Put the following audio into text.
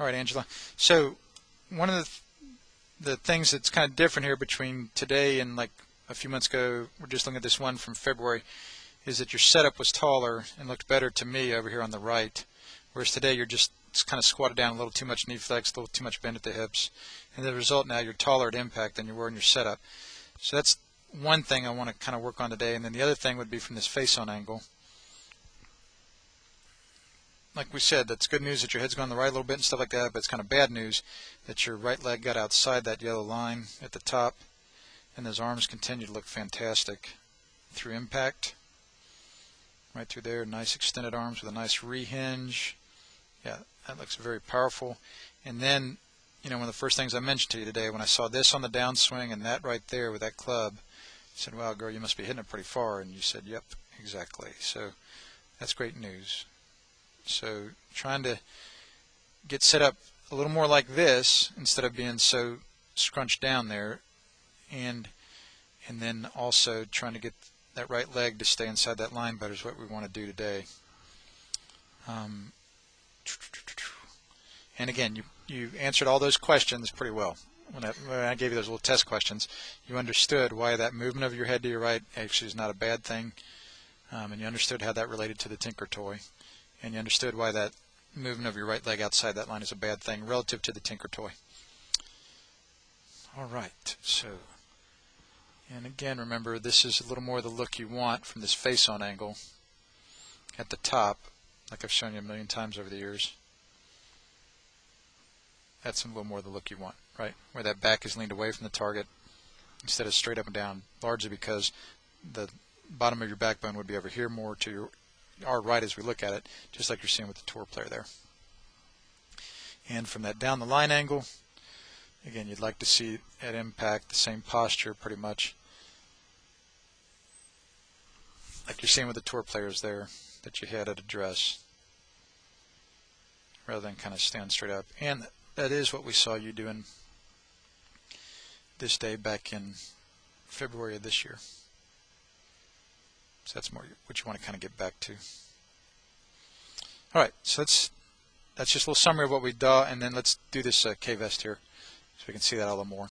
All right, Angela. So one of the things that's kind of different here between today and like a few months ago, we're just looking at this one from February, is that your setup was taller and looked better to me over here on the right, whereas today you're just kind of squatted down a little too much knee flex, a little too much bend at the hips, and the result now you're taller at impact than you were in your setup. So that's one thing I want to kind of work on today, and then the other thing would be from this face-on angle. Like we said, that's good news that your head's going the right a little bit and stuff like that, but it's kind of bad news that your right leg got outside that yellow line at the top, and those arms continue to look fantastic through impact. Right through there, nice extended arms with a nice rehinge. Yeah, that looks very powerful. And then, you know, one of the first things I mentioned to you today, when I saw this on the downswing and that right there with that club, I said, wow, girl, you must be hitting it pretty far. And you said, yep, exactly. So that's great news. So trying to get set up a little more like this instead of being so scrunched down there, and then also trying to get that right leg to stay inside that line better is what we want to do today. And again, you answered all those questions pretty well. When I gave you those little test questions, you understood why that movement of your head to your right actually is not a bad thing, and you understood how that related to the Tinker toy, and you understood why that movement of your right leg outside that line is a bad thing relative to the Tinker toy. All right, so, and again, remember, this is a little more the look you want from this face-on angle at the top, like I've shown you a million times over the years. That's a little more the look you want, right? Where that back is leaned away from the target instead of straight up and down, largely because the bottom of your backbone would be over here more to our right as we look at it, just like you're seeing with the tour player there. And from that down the line angle, again, you'd like to see at impact the same posture pretty much like you're seeing with the tour players there that you had at address, rather than kind of stand straight up. And that is what we saw you doing this day back in February of this year. So that's more what you want to kind of get back to. All right, so that's just a little summary of what we saw, and then let's do this K-vest here so we can see that a little more.